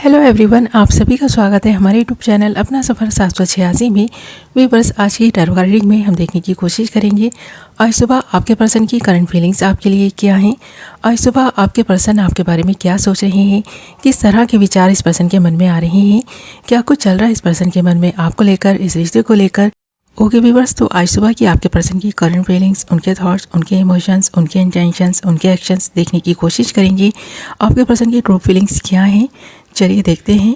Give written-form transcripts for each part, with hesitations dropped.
Hello everyone, आप सभी का स्वागत है हमारे यूट्यूब चैनल अपना सफ़र 786 में। व्यूअर्स, आज की टैरो कार्ड रीडिंग में हम देखने की कोशिश करेंगे आज सुबह आपके पर्सन की करंट फीलिंग्स आपके लिए क्या हैं। आज सुबह आपके पर्सन आपके बारे में क्या सोच रहे हैं, किस तरह के विचार इस पर्सन के मन में आ रहे हैं, क्या कुछ चल रहा है इस पर्सन के मन में आपको लेकर, इस रिश्ते को लेकर। ओके व्यूअर्स, तो आज सुबह की आपके पर्सन की करंट फीलिंग्स, उनके थॉट्स, उनके इमोशंस, उनके इंटेंशंस, उनके एक्शंस देखने की कोशिश करेंगे। आपके पर्सन की ट्रू फीलिंग्स क्या हैं, चलिए देखते हैं।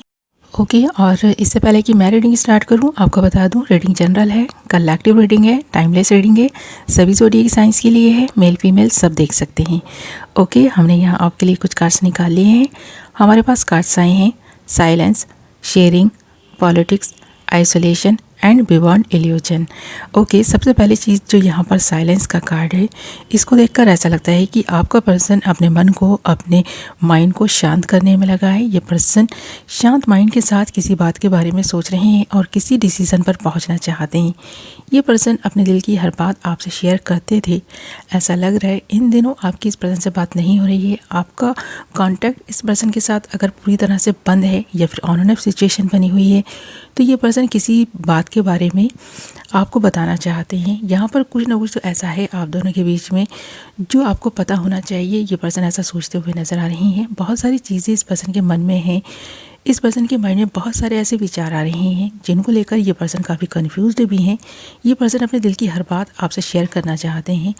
ओके, और इससे पहले कि मैं रीडिंग स्टार्ट करूं, आपको बता दूं रीडिंग जनरल है, कलेक्टिव रीडिंग है, टाइमलेस रीडिंग है, सभी ज़ोडिएक साइंस के लिए है, मेल फीमेल सब देख सकते हैं। ओके, हमने यहाँ आपके लिए कुछ कार्ड्स निकाल लिए हैं। हमारे पास कार्ड्स आए हैं silence, sharing, politics, isolation and beyond illusion. Okay, सबसे पहली चीज़ जो यहाँ पर साइलेंस का कार्ड है, इसको देखकर ऐसा लगता है कि आपका पर्सन अपने मन को, अपने माइंड को शांत करने में लगा है। ये पर्सन शांत माइंड के साथ किसी बात के बारे में सोच रहे हैं और किसी डिसीज़न पर पहुँचना चाहते हैं। ये पर्सन अपने दिल की हर बात आपसे शेयर करते थे। ऐसा लग रहा है इन दिनों आपकी इस पर्सन से बात नहीं हो रही है। आपका कॉन्टैक्ट इस पर्सन के साथ अगर पूरी तरह से बंद है या फिर ऑन एंड ऑफ सिचुएशन बनी हुई है, तो ये पर्सन किसी बात के बारे में आपको बताना चाहते हैं। यहाँ पर कुछ ना कुछ तो ऐसा है आप दोनों के बीच में जो आपको पता होना चाहिए। ये पर्सन ऐसा सोचते हुए नज़र आ रही हैं। बहुत सारी चीज़ें इस पर्सन के मन में हैं। इस पर्सन के माइंड में बहुत सारे ऐसे विचार आ रहे हैं जिनको लेकर ये पर्सन काफ़ी कंफ्यूज्ड भी हैं। ये पर्सन अपने दिल की हर बात आपसे शेयर करना चाहते हैं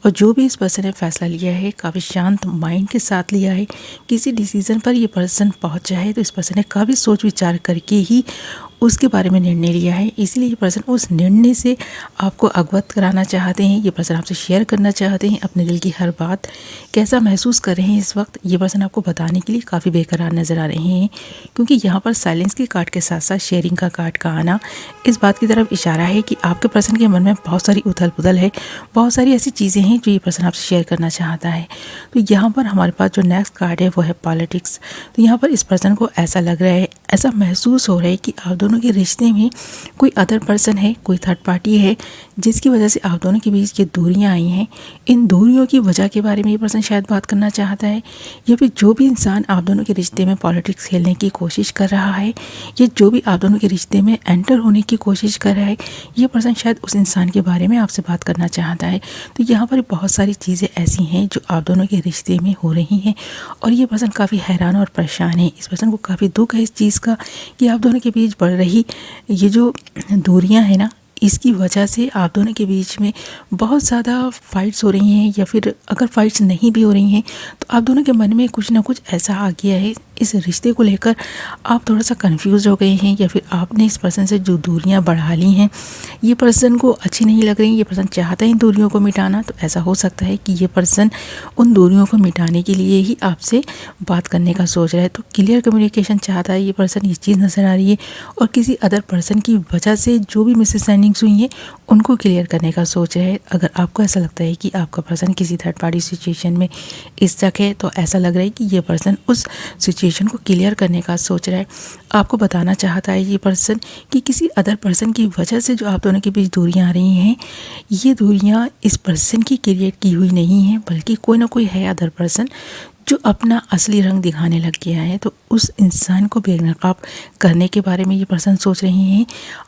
और जो भी इस पर्सन ने फैसला लिया है काफ़ी शांत माइंड के साथ लिया है। किसी डिसीज़न पर ये पर्सन पहुंचा है तो इस पर्सन ने काफ़ी सोच विचार करके ही उसके बारे में निर्णय लिया है। इसीलिए ये पर्सन उस निर्णय से आपको अवगत कराना चाहते हैं। ये पर्सन आपसे शेयर करना चाहते हैं अपने दिल की हर बात, कैसा महसूस कर रहे हैं इस वक्त। ये पर्सन आपको बताने के लिए काफ़ी बेकरार नज़र आ रहे हैं, क्योंकि यहाँ पर साइलेंस के कार्ड के साथ साथ शेयरिंग का कार्ड का आना इस बात की तरफ इशारा है कि आपके पर्सन के मन में बहुत सारी उथल पुथल है, बहुत सारी ऐसी चीज़ें हैं जो ये पर्सन आपसे शेयर करना चाहता है। तो यहाँ पर हमारे पास जो नेक्स्ट कार्ड है वो है पॉलिटिक्स। तो यहाँ पर इस पर्सन को ऐसा लग रहा है, ऐसा महसूस हो रहा है कि आप दोनों के रिश्ते में कोई अदर पर्सन है, कोई थर्ड पार्टी है, जिसकी वजह से आप दोनों के बीच ये दूरियां आई हैं। इन दूरियों की वजह के बारे में ये पर्सन शायद बात करना चाहता है, या फिर जो भी इंसान आप दोनों के रिश्ते में पॉलिटिक्स खेलने की कोशिश कर रहा है, या जो भी आप दोनों के रिश्ते में एंटर होने की कोशिश कर रहा है, ये पर्सन शायद उस इंसान के बारे में आपसे बात करना चाहता है। तो यहाँ पर बहुत सारी चीज़ें ऐसी हैं जो आप दोनों के रिश्ते में हो रही हैं और ये पर्सन काफ़ी हैरान और परेशान है। इस पर्सन को काफ़ी दुख है इस चीज़ का कि आप दोनों के बीच बढ़ रही ये जो दूरियां हैं ना, इसकी वजह से आप दोनों के बीच में बहुत ज़्यादा फाइट्स हो रही हैं, या फिर अगर फाइट्स नहीं भी हो रही हैं तो आप दोनों के मन में कुछ ना कुछ ऐसा आ गया है इस रिश्ते को लेकर। आप थोड़ा सा कंफ्यूज हो गए हैं, या फिर आपने इस पर्सन से जो दूरियां बढ़ा ली हैं ये पर्सन को अच्छी नहीं लग रही। ये पर्सन चाहता है इन दूरियों को मिटाना, तो ऐसा हो सकता है कि ये पर्सन उन दूरियों को मिटाने के लिए ही आपसे बात करने का सोच रहा है। तो क्लियर कम्युनिकेशन चाहता है ये पर्सन, ये चीज़ नज़र आ रही है। और किसी अदर पर्सन की वजह से जो भी मिसअंडरस्टैंडिंग्स हुई हैं उनको क्लियर करने का सोच रहा है। अगर आपको ऐसा लगता है कि आपका पर्सन किसी थर्ड पार्टी सिचुएशन में स्टक है, तो ऐसा लग रहा है कि ये पर्सन उस सिचुएशन को क्लियर करने का सोच रहा है। आपको बताना चाहता है ये पर्सन कि किसी अदर पर्सन की वजह से जो आप दोनों के बीच दूरियां आ रही हैं, ये दूरियां इस पर्सन की क्रिएट की हुई नहीं हैं, बल्कि कोई ना कोई है अदर पर्सन जो अपना असली रंग दिखाने लग गया है। तो उस इंसान को बेनकाब करने के बारे में ये पर्सन सोच रहे हैं।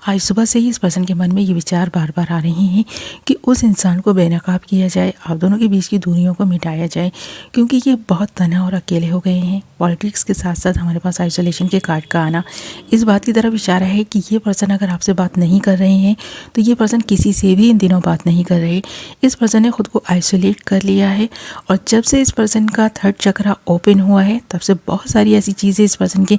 आज सुबह से ही इस पर्सन के मन में ये विचार बार बार आ रहे हैं कि उस इंसान को बेनकाब किया जाए, आप दोनों के बीच की दूरियों को मिटाया जाए, क्योंकि ये बहुत तन्हा और अकेले हो गए हैं। पॉलिटिक्स के साथ साथ हमारे पास आइसोलेशन के कार्ड का आना इस बात की तरफ इशारा है कि ये पर्सन अगर आपसे बात नहीं कर रहे हैं तो ये पर्सन किसी से भी इन दिनों बात नहीं कर रहे। इस पर्सन ने खुद को आइसोलेट कर लिया है, और जब से इस पर्सन का थर्ड चक्रा ओपन हुआ है तब से बहुत सारी ऐसी चीज़ें इस पर्सन के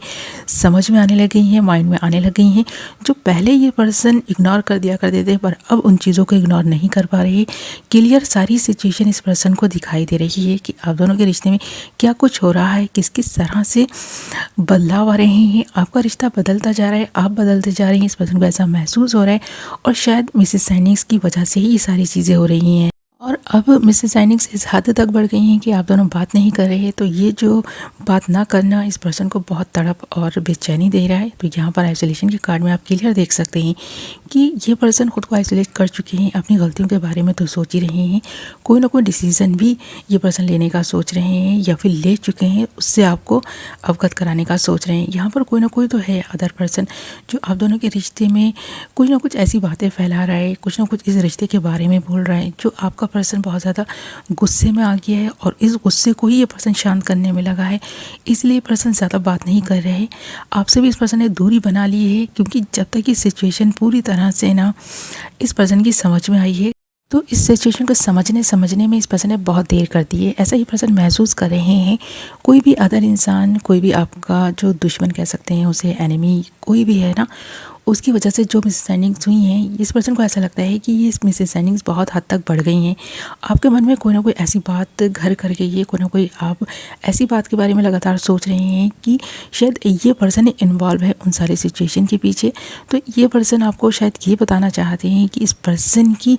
समझ में आने लग गई हैं, माइंड में आने लग गई हैं, जो पहले ये पर्सन इग्नोर कर दिया करते थे, पर अब उन चीज़ों को इग्नोर नहीं कर पा रहे। क्लियर सारी सिचुएशन इस पर्सन को दिखाई दे रही है कि आप दोनों के रिश्ते में क्या कुछ हो रहा है, किस किस तरह से बदलाव आ रहे हैं। आपका रिश्ता बदलता जा रहा है, आप बदलते जा रहे हैं, इस पर्सन को ऐसा महसूस हो रहा है, और शायद मिसअंडरस्टैंडिंग्स की वजह से ही ये सारी चीज़ें हो रही हैं। और अब मिसेस साइनिंग्स इस हद तक बढ़ गई हैं कि आप दोनों बात नहीं कर रहे हैं। तो ये जो बात ना करना इस पर्सन को बहुत तड़प और बेचैनी दे रहा है। तो यहाँ पर आइसोलेशन के कार्ड में आप क्लियर देख सकते हैं कि ये पर्सन खुद को आइसोलेट कर चुके हैं। अपनी गलतियों के बारे में तो सोच ही रहे हैं, कोई ना कोई डिसीज़न भी ये पर्सन लेने का सोच रहे हैं या फिर ले चुके हैं, उससे आपको अवगत कराने का सोच रहे हैं। यहाँ पर कोई ना कोई तो है अदर पर्सन जो आप दोनों के रिश्ते में कुछ ना कुछ ऐसी बातें फैला रहा है, कुछ ना कुछ इस रिश्ते के बारे में बोल रहा है, जो आपका पर्सन बहुत ज़्यादा गुस्से में आ गया है और इस गुस्से को ही ये पर्सन शांत करने में लगा है। इसलिए पर्सन ज़्यादा बात नहीं कर रहे हैं। आपसे भी इस पर्सन ने दूरी बना ली है, क्योंकि जब तक ये सिचुएशन पूरी तरह से ना इस पर्सन की समझ में आई है, तो इस सिचुएशन को समझने में इस पर्सन ने बहुत देर कर दी है। ऐसा ही पर्सन महसूस कर रहे हैं। कोई भी अदर इंसान, कोई भी आपका जो दुश्मन कह सकते हैं उसे, एनिमी कोई भी है ना, उसकी वजह से जो मिसअंडरस्टैंडिंग्स हुई हैं, इस पर्सन को ऐसा लगता है कि ये मिसअंडरस्टैंडिंग्स बहुत हद तक बढ़ गई हैं। आपके मन में कोई ना कोई ऐसी बात घर कर गई है, कोई ना कोई आप ऐसी बात के बारे में लगातार सोच रहे हैं कि शायद ये पर्सन इन्वॉल्व है उन सारी सिचुएशन के पीछे। तो ये पर्सन आपको शायद ये बताना चाहते हैं कि इस पर्सन की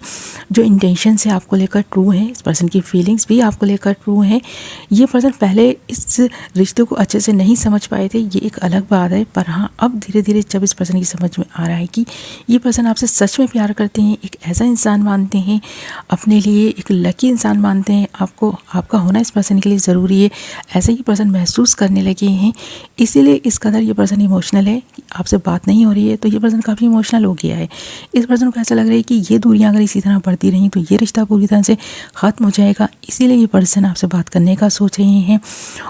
जो इंटेंशन है आपको लेकर ट्रू है, इस पर्सन की फीलिंग्स भी आपको लेकर ट्रू है। ये पर्सन पहले इस रिश्ते को अच्छे से नहीं समझ पाए थे, ये एक अलग बात है, पर हाँ अब धीरे धीरे जब इस पर्सन की समझ में आ रहा है कि ये पर्सन आपसे सच में प्यार करते हैं, एक ऐसा इंसान मानते हैं, अपने लिए एक लकी इंसान मानते हैं, आपको आपका होना इस पर्सन के लिए ज़रूरी है, ऐसा ही पर्सन महसूस करने लगे हैं। इसीलिए इस कदर ये पर्सन इमोशनल है। आपसे बात नहीं हो रही है तो ये पर्सन काफ़ी इमोशनल हो गया है। इस पर्सन को ऐसा लग रहा है कि ये दूरियां अगर इसी तरह बढ़ती रहीं तो ये रिश्ता पूरी तरह से ख़त्म हो जाएगा। इसीलिए ये पर्सन आपसे बात करने का सोच रहे हैं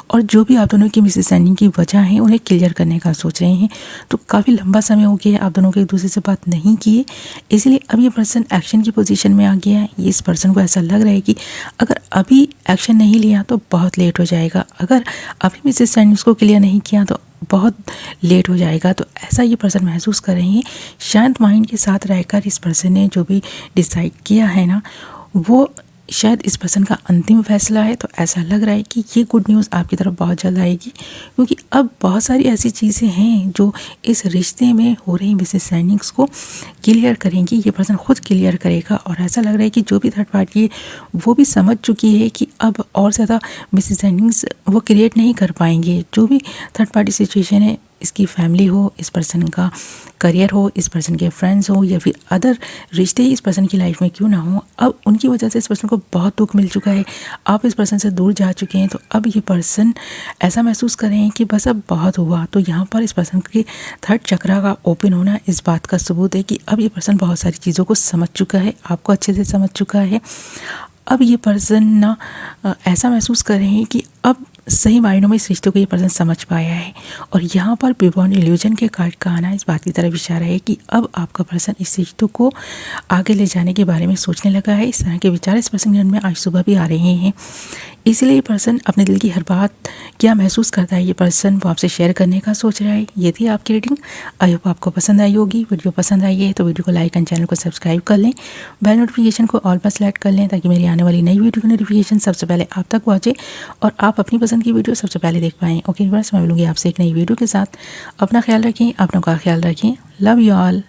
और जो भी आप दोनों की मिसअंडरस्टैंडिंग की वजह है उन्हें क्लियर करने का सोच रहे हैं। तो काफ़ी लंबा समय हो गया है आप दोनों के एक दूसरे से बात नहीं किए, इसलिए अब ये पर्सन एक्शन की पोजीशन में आ गया है। इस पर्सन को ऐसा लग रहा है कि अगर अभी एक्शन नहीं लिया तो बहुत लेट हो जाएगा, अगर अभी मिसअंडरस्टैंडिंग्स को क्लियर नहीं किया तो बहुत लेट हो जाएगा। तो ऐसा ये पर्सन महसूस कर रहे हैं। शांत माइंड के साथ रहकर इस पर्सन ने जो भी डिसाइड किया है ना, वो शायद इस पर्सन का अंतिम फैसला है। तो ऐसा लग रहा है कि ये गुड न्यूज़ आपकी तरफ बहुत जल्द आएगी, क्योंकि अब बहुत सारी ऐसी चीज़ें हैं जो इस रिश्ते में हो रही मिसअंडरस्टैंडिंग्स को क्लियर करेंगी। ये पर्सन खुद क्लियर करेगा और ऐसा लग रहा है कि जो भी थर्ड पार्टी है वो भी समझ चुकी है कि अब और ज़्यादा मिसअंडरस्टैंडिंग्स वो क्रिएट नहीं कर पाएंगे। जो भी थर्ड पार्टी सिचुएशन है, इसकी फैमिली हो, इस पर्सन का करियर हो, इस पर्सन के फ्रेंड्स हो या फिर अदर रिश्ते ही इस पर्सन की लाइफ में क्यों ना हो, अब उनकी वजह से इस पर्सन को बहुत दुख मिल चुका है। आप इस पर्सन से दूर जा चुके हैं, तो अब ये पर्सन ऐसा महसूस कर रहे हैं कि बस अब बहुत हुआ। तो यहाँ पर इस पर्सन के थर्ड चक्रा का ओपन होना इस बात का सबूत है कि अब ये पर्सन बहुत सारी चीज़ों को समझ चुका है, आपको अच्छे से समझ चुका है। अब ये पर्सन ना ऐसा महसूस कर रहे हैं कि अब सही मायनों में इस रिश्ते को ये पर्सन समझ पाया है। और यहाँ पर बियॉन्ड इल्यूजन के कार्ड का आना इस बात की तरफ इशारा है कि अब आपका पर्सन इस रिश्ते को आगे ले जाने के बारे में सोचने लगा है। इस तरह के विचार इस पर्सन के मन में आज सुबह भी आ रहे हैं। इसलिए ये पर्सन अपने दिल की हर बात क्या महसूस करता है, ये पर्सन वो आपसे शेयर करने का सोच रहा है। ये थी आपकी रीडिंग। आई होप आपको पसंद आई होगी। वीडियो पसंद आई है तो वीडियो को लाइक एंड चैनल को सब्सक्राइब कर लें, बेल नोटिफिकेशन को ऑल पर सेलेक्ट कर लें ताकि मेरी आने वाली नई वीडियो की नोटिफिकेशन सबसे पहले आप तक पहुँचे और आप अपनी पसंद की वीडियो सबसे पहले देख पाएँ। ओके बस मैं मिलूँगी आपसे एक नई वीडियो के साथ। अपना ख्याल रखें, अपनों का ख्याल रखें। Love you all.